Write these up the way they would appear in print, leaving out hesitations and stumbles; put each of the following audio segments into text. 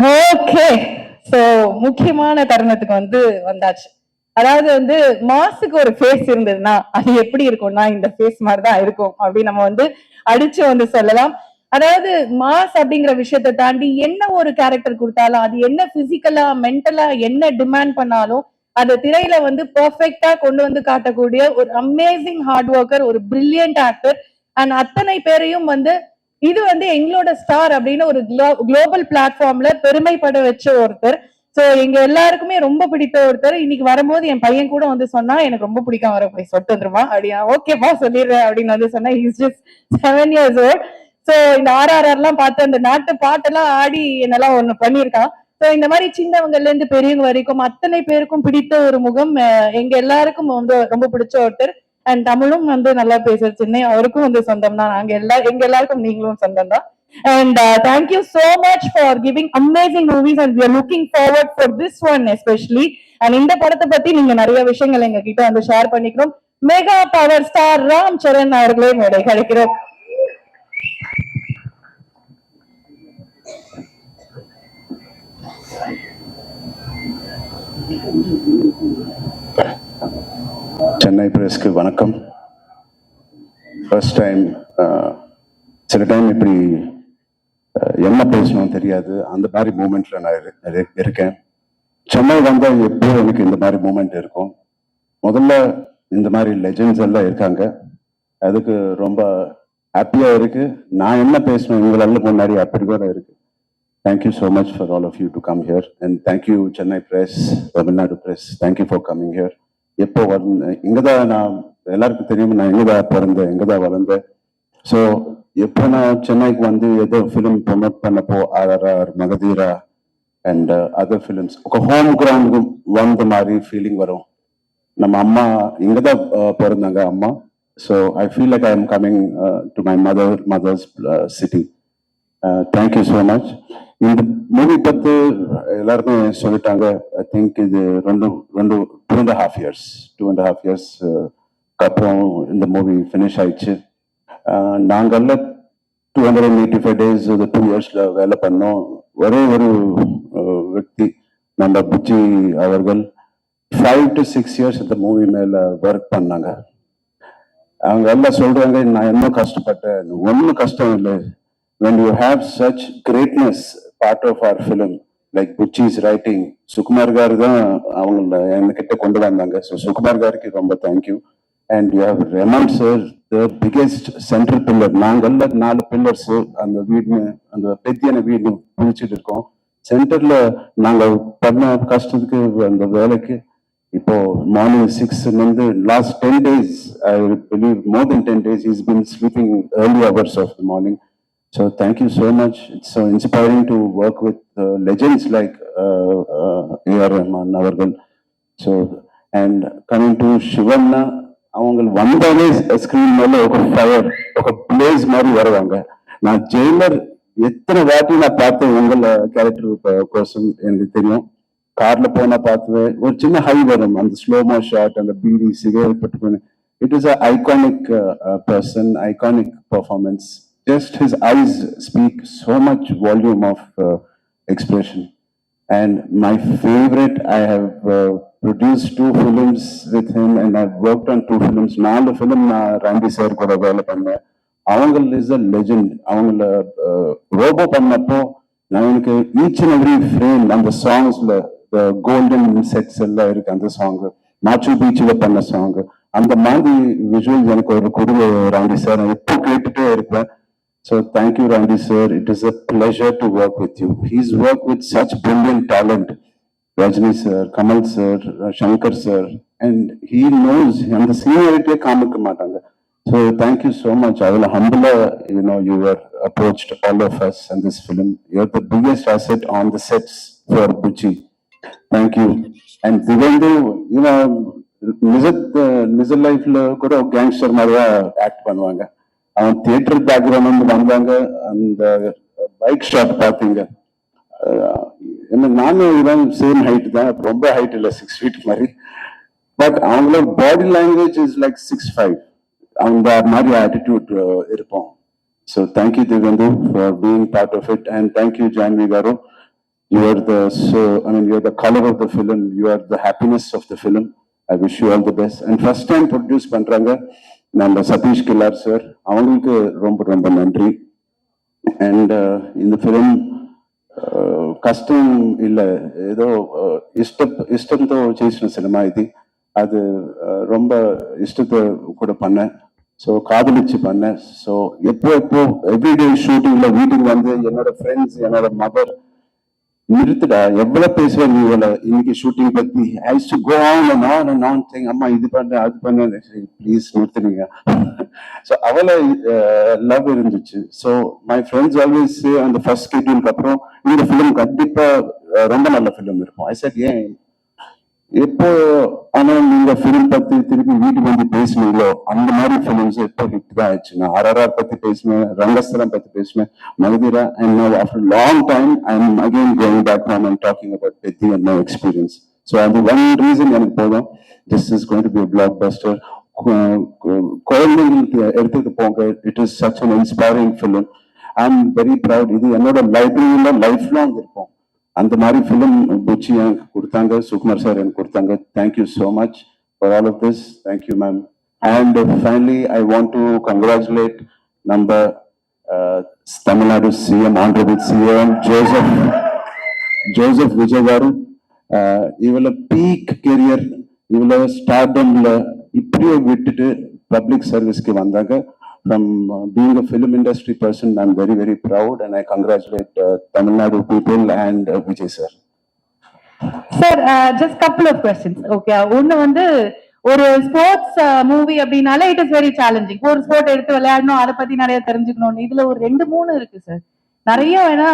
Okay, so முக்கியமான தருணத்துக்கு வந்தாச்சு. அதாவது மாசுக்கு ஒரு ஃபேஸ் இருந்ததுன்னா அது எப்படி இருக்கும்னா இந்த ஃபேஸ் மாதிரிதான் இருக்கும் அப்படின்னு நம்ம அடிச்சு சொல்லலாம். அதாவது மாஸ் அப்படிங்கிற விஷயத்தை தாண்டி என்ன ஒரு கேரக்டர் கொடுத்தாலும் அது என்ன பிசிக்கலா மென்டலா என்ன டிமாண்ட் பண்ணாலும் அந்த திரையில பெர்ஃபெக்டா கொண்டு காட்டக்கூடிய ஒரு அமேசிங் ஹார்ட் ஒர்க்கர், ஒரு பிரில்லியன்ட் ஆக்டர். அண்ட் அத்தனை பேரையும் இது எங்களோட ஸ்டார் அப்படின்னு ஒரு குளோபல் பிளாட்ஃபார்ம்ல பெருமைப்பட வச்ச ஒருத்தர். சோ எங்க எல்லாருக்குமே ரொம்ப பிடித்த ஒருத்தர். இன்னைக்கு வரும்போது என் பையன் கூட சொன்னா எனக்கு ரொம்ப பிடிக்கும், வர போய் சொட்டு வந்துருமா அப்படியா, ஓகேப்பா சொல்லிடுறேன் அப்படின்னு சொன்னா he's just 7 years old. So இந்த RRR எல்லாம் பார்த்து அந்த நாட்டு பாட்டெல்லாம் ஆடி என்னெல்லாம் ஒண்ணு பண்ணிருக்கான். சோ இந்த மாதிரி சின்னவங்கல இருந்து பெரியவங்க வரைக்கும் அத்தனை பேருக்கும் பிடித்த ஒரு முகம், எங்க எல்லாருக்கும் ரொம்ப பிடிச்ச ஒருத்தர். அண்ட் தமிழும் நல்லா பேசுற சென்னை அவருக்கும் சொந்தம் தான். நாங்க எங்க எல்லாருக்கும் நீங்களும் சொந்தம் தான். And thank you so much for giving amazing movies and we are looking forward for this one especially. And இந்த படத்தை பத்தி நீங்க நிறைய விஷயங்கள் எங்க கிட்ட ஷேர் பண்ணிக்கிறோம். Mega power star Ram Charan அவர்களே மேடை கிடைக்கிறோம். சென்னை பிரஸ்க்கு வணக்கம். ஃபர்ஸ்ட் டைம், சில டைம் இப்படி என்ன பேசணும் தெரியாது, அந்த மாதிரி மூமெண்ட்ல நான் இருக்கேன். சென்னை வந்தால் எப்போ எனக்கு இந்த மாதிரி மூமெண்ட் இருக்கும். முதல்ல இந்த மாதிரி லெஜெண்ட்ஸ் எல்லாம் இருக்காங்க, அதுக்கு ரொம்ப ஹாப்பியா இருக்கு. நான் என்ன பேசணும் இவங்களெல்லாம் முன்னாடி அப்படி கூட இருக்கு. Thank you so much for all of you to come here and thank you Chennai press, Tamil Nadu press, thank you for coming here. எப்போ இங்கதான் நான் எல்லாருக்கும் தெரியும், நான் எங்கதான் பிறந்தேன், எங்கதான் வளர்ந்தேன். ஸோ எப்போ நான் சென்னைக்கு ஏதோ ஃபிலிம் ப்ரொமோட் பண்ணப்போ RRR, Magadheera and other films ஒரு ஹோம் கிரவுண்டுக்கு வந்த மாதிரி ஃபீலிங் வரும். நம்ம அம்மா இங்கதான் பிறந்தாங்க அம்மா. So I feel like I am coming to my mother's city. Thank you so much. இந்த மூவி பத்தி எல்லாருமே சொல்லிட்டாங்க. ஐ திங்க் இது 2.5 years அப்புறம் இந்த மூவி ஃபினிஷ் ஆயிடுச்சு. நாங்கள்ல 285 days 2 yearsல வேலை பண்ணோம். ஒரே ஒரு వ్యక్తి நம்ம புச்சி அவர்கள் 5 to 6 years இந்த மூவி மேல ஒர்க் பண்ணாங்க. அவங்க எல்லாம் சொல்றாங்க நான் என்ன கஷ்டப்பட்டேன், ஒன்னும் கஷ்டம் இல்லை. When you have such greatness part of our film like Buchi's writing, Sukumar garu தான் அவங்க என்கிட்ட கொண்டு வந்தாங்க. ஸோ சுகுமார் காருக்கு ரொம்ப thank you. And you have remained sir, the biggest central pillar. நாங்கள்ல 4 பில்லர்ஸ் அந்த வீடு, அந்த பெத்தியான வீடு பிடிச்சிட்டு இருக்கோம். சென்டர்ல நாங்க பண்ண கஷ்டத்துக்கு அந்த வேலைக்கு இப்போ morning 6 last 10 days, I believe more than 10 days he's been sleeping early hours of the morning. So thank you so much. It's so inspiring to work with legends like A.R. Rahman avargal. So and coming to Shivanna, avangal vandane screen mele oka fire oka blaze mari varuvanga. Na jailer எத்தனை வாட்டி நான் பார்த்தேன் உங்கள character கோசம் எனக்கு தெரியும். கார்ல போனா பார்த்துவேன், ஒரு சின்ன ஹை வரும், அந்த ஸ்லோமோ ஷாட், அந்த பீடி சிகரெட் பட்டுக்கணும். It is a iconic person, iconic performance. Just his eyes speak so much volume of expression. And my favorite, I have produced 2 films with him and I've worked on 2 films. 4 film na Randy sir kuda vela panna. Avangal is a legend. Avangala robo pannappo nanukku each and every frame and the songs la the golden sets ella irukku. And the song Machu Beach la panna song and the மாதிரி visuals எனக்கு ஒரு குடு ராண்டி sir எப்போ கேட்டுட்டே இருப்பேன். So thank you, Randy sir. It is a pleasure to work with you. He's worked with such brilliant talent. Rajni sir, Kamal sir, Shankar sir, and he knows, and the seniority kaamukka matanga. So thank you so much. I will humble, you were approached all of us in this film. You're the biggest asset on the sets for Buchi. Thank you. And Divendu, நிஜ லைஃப்ல கூட gangster மாதிரியா act பண்ணுவாங்க. அவன் theatre background வந்தாங்க. அந்த bike shot பார்த்தீங்க, நானும் சேம் ஹைட் தான், ரொம்ப ஹைட் இல்லை, 6 feet மாதிரி. பட் அவங்களோட பாடி லாங்குவேஜ் இஸ் லைக் 6'5", அந்த மாதிரி ஆட்டிடியூட் இருப்போம். So thank you Divyendu for being part of it and thank you Janhvi garu. You are the, so, I mean, you are the color of the film. You are the happiness of the film. I wish you all the best. And first time produce பண்றாங்க நம்ம Satish கில்லார் sir, அவங்களுக்கு ரொம்ப ரொம்ப நன்றி. And இந்த film కష్టం இல்ல, ఏదో ఇష్టంతో చేసిన సినిమా ఇది. அது ரொம்ப ఇష్టతో కూడా பண்ணேன். ஸோ காதலிச்சு பண்ணேன். ஸோ எப்போ எவ்ரிடே ஷூட்டிங்ல வீட்டுக்கு வந்து என்னோட ஃப்ரெண்ட்ஸ், என்னோட மதர், நிறுத்துடா எவ்வளவு பேசுவேன் நீ இவள இன்னைக்கு ஷூட்டிங் பத்தி, I use to go on and on saying அம்மா இது பண்ண அது பண்ண, ப்ளீஸ் நிறுத்துனீங்க. ஸோ அவளை லவ் இருந்துச்சு. ஸோ மை ஃப்ரெண்ட்ஸ் ஆல்வேஸ் அந்த ஃபர்ஸ்ட் ஸ்கெட்யூலுக்கு அப்புறம் இந்த ஃபிலிம் கண்டிப்பா ரொம்ப நல்ல ஃபிலிம் இருக்கும். ஐ செட் ஏன் எப்போ ஆனா நீங்க ஃபிலிம் பத்தி திருப்பி வீட்டுக்கு வந்து பேசுனீங்களோ அந்த மாதிரி ஃபிலிம்ஸ் எப்போ ஹிட் தான் ஆயிடுச்சு. நான் RRR பத்தி பேசினேன், ரங்கஸ்தலம் பத்தி பேசினேன், Magadheera, and now after long time I am again going back home and talking about Peddi and my experience. So அந்த ஒன் ரீசன் எனக்கு போதும், this is going to be blockbuster. குழந்தைங்களுக்கு எடுத்துட்டு போங்க, it is such an inspiring film. I am very proud. இது என்னோட லைப்ரரியில life long இருக்கும். அந்த மாதிரி ஃபிலிம் புச்சி எனக்கு கொடுத்தாங்க, சுகுமார் சார் எனக்கு கொடுத்தாங்க. Thank you so much for all of this. Thank you ma'am. And finally I want to congratulate நம்ம Tamil Nadu CM, honourable CM Joseph Vijay garu. இவள பீக் கெரியர், இவள ஸ்டார்டம்ல இப்படியே விட்டுட்டு பப்ளிக் சர்வீஸ்க்கு வந்தாங்க. From being a film industry person, I'm very, very proud, and I congratulate Tamil Nadu people and Vijay sir. Sir, just couple of questions. Okay, ஒன்னு வந்து ஒரு sports movie அப்படின்னாலே it is very challenging. ஒரு sport எடுத்து விளையாடணும், அதை பத்தி நிறைய தெரிஞ்சுக்கணும். இதுல ஒரு 2-3 இருக்கு சார், நிறைய வேணா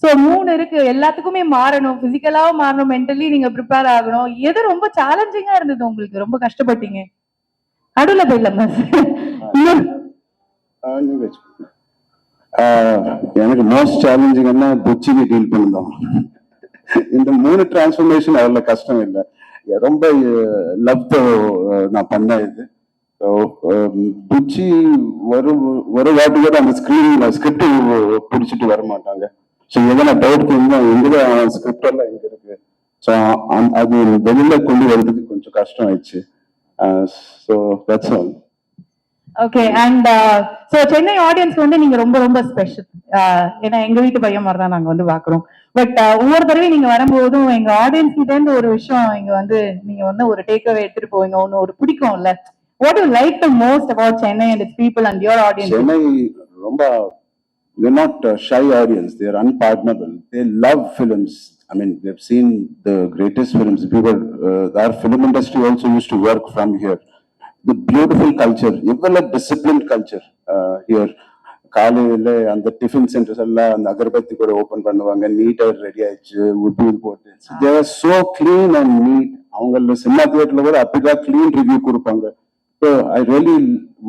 சோ 3 இருக்கு. எல்லாத்துக்குமே மாறணும், பிசிக்கலாவும் மாறணும், மென்டலி நீங்க ப்ரிப்பேர் ஆகணும். எது ரொம்ப சேலஞ்சிங்கா இருந்தது உங்களுக்கு, ரொம்ப கஷ்டப்பட்டீங்க? நடுவில் போயிடலாமா? எனக்கு மோஸ்ட் சேலஞ்சிங்னா புச்சினி டீல் பண்ணணும். இந்த 3 டிரான்ஸ்ஃபர்மேஷன் அவ்வளவு கஷ்டம் இல்லை, ரொம்ப லவ்తో நான் பண்ண இது. புச்சி ஒரு வாட்டி கூட அந்த ஸ்கிரிப்ட் பிடிச்சிட்டு வர மாட்டாங்க. ஸோ எதனா டவுட் இருந்தா எங்கதான் ஸ்கிரிப்ட் எல்லாம் எங்க இருக்கு. ஸோ அது வெளியில கொண்டு வரதுக்கு கொஞ்சம் கஷ்டம் ஆயிடுச்சு. So that's all. Okay, and so Chennai ஆடியன்ஸ்க்கு வந்து நீங்க ரொம்ப ரொம்ப ஸ்பெஷல். ஏன்னா எங்க வீட்டு பையன் மாதிரி தான் நாங்க வந்து பாக்குறோம். பட் ஒவ்வொரு தடவையும் நீங்க வரும்போதும் எங்க ஆடியன்ஸ் கிட்ட இருந்து ஒரு விஷயம் இங்க வந்து நீங்க வந்து ஒரு டேக் அவே எடுத்துட்டு போவீங்க, ஒன்னு ஒரு பிடிக்கும்ல. What do you like the most about Chennai and its people and your audience? Chennai ரொம்ப, they're not shy audience, they're unpardonable, they love films. I mean, they've seen the greatest films. Our film industry also used to work from here. The beautiful culture, even a disciplined culture here. காலையில அந்த tiffin centres எல்லாம் அந்த அகர்பத்தி கூட open பண்ணுவாங்க, நீட்டா ready ஆயிடுச்சு, உப்பு போட்டு. They are so clean and neat. அவங்க சினிமா தியேட்டர்ல கூட அப்படிதான் கிளீன் ரிவ்யூ கொடுப்பாங்க. So I really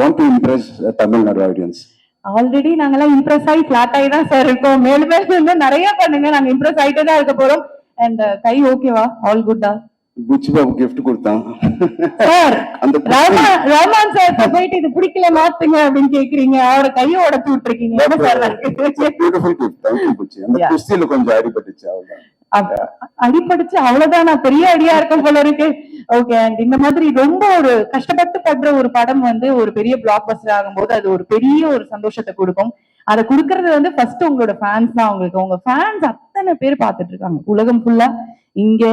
want to impress Tamil Nadu audience. Already நாங்கெல்லாம் இம்ப்ரெஸ் ஆகி பிளாட் ஆகி தான் சார் இருக்கோம். மேலும் மேலும் நிறைய பண்ணுங்க, நாங்க இம்ப்ரெஸ் ஆகிட்டே தான் இருக்க போறோம். அண்ட் கை ஓகேவா? ஆல் குட்டா? குச்சி பாபு கிஃப்ட் கொடுத்தான் சார். ரஹ்மான் சார் போயிட்டு இது பிடிக்கல மாத்துங்க அப்படின்னு கேக்குறீங்க, அவரோட கையை உடச்சு விட்டுருக்கீங்க. Beautiful gift. Thank you Kuchi. அந்த குஸ்தியில கொஞ்சம் அடிபட்டுச்சு, அவ்வளவுதான். அடிபடுச்சு அவ்வளவுதான். நான் பெரிய ஐடியா இருக்கும் போல இருக்கு. ஓகே, அண்ட் இந்த மாதிரி ரொம்ப ஒரு கஷ்டப்பட்டு பண்ற ஒரு படம் வந்து ஒரு பெரிய பிளாக் பஸ்டர் ஆகும்போது அது ஒரு பெரிய ஒரு சந்தோஷத்தை கொடுக்கும். அதை கொடுக்கறது வந்து ஃபர்ஸ்ட் உங்களோட ஃபேன்ஸ் தான். உங்களுக்கு உங்க ஃபேன்ஸ் அத்தனை பேர் பார்த்துட்டு இருக்காங்க உலகம் ஃபுல்லா, இங்க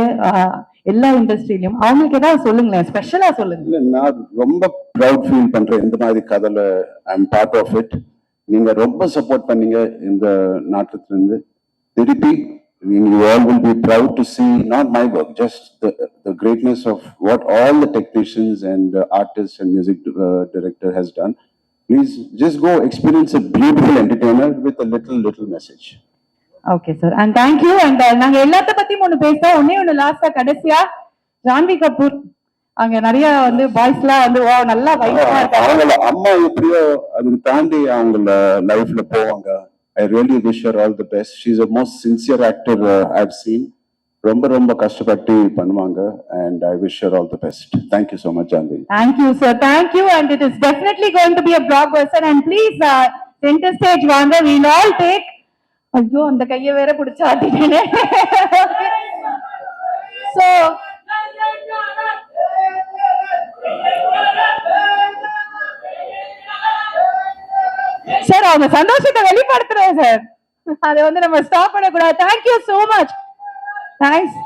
எல்லா இண்டஸ்ட்ரியிலும். அவங்களுக்கு ஏதாவது சொல்லுங்களேன், ஸ்பெஷலா சொல்லுங்க. நான் ரொம்ப ப்ரௌட் ஃபீல் பண்றேன் இந்த மாதிரி கதையில I am part of it. நீங்க ரொம்ப சப்போர்ட் பண்ணீங்க இந்த நாட்டுல இருந்து. திருப்பி you all will be proud to see not my work, just the greatness of what all the technicians and artists and music director has done. Please just go experience a beautiful entertainer with a little message. Okay sir, and thank you. And நாங்க எல்லாத்த பத்தியும் ஒன்னு பேசலாம். ஒண்ணே லாஸ்டா கடைசியா ஜான்வி கபூர், அங்க நிறைய வந்து பாய்ஸ்லாம் வந்து நல்லா வைபவா இருக்காங்க. அம்மா எப்படியோ அதுக்கு தாண்டி அவங்க லைஃப்ல போவாங்க. I really wish her all the best. She's the most sincere actor I've seen. ரொம்ப கஷ்டப்பட்டு பண்ணுவாங்க, and I wish her all the best. Thank you so much, Janvi. Thank you sir, thank you. And it is definitely going to be a blockbuster. And please center stage வாங்க, we'll all take ஐயோ அந்த கைய வேற பிடிச்சு ஆட்டிட்டேனே. So sir அவங்க சந்தோஷத்தை வெளிப்படுத்துறோம் sir. அதை வந்து நம்ம ஸ்டாப் பண்ணக்கூடாது. Thank you so much. தேங்க்ஸ்.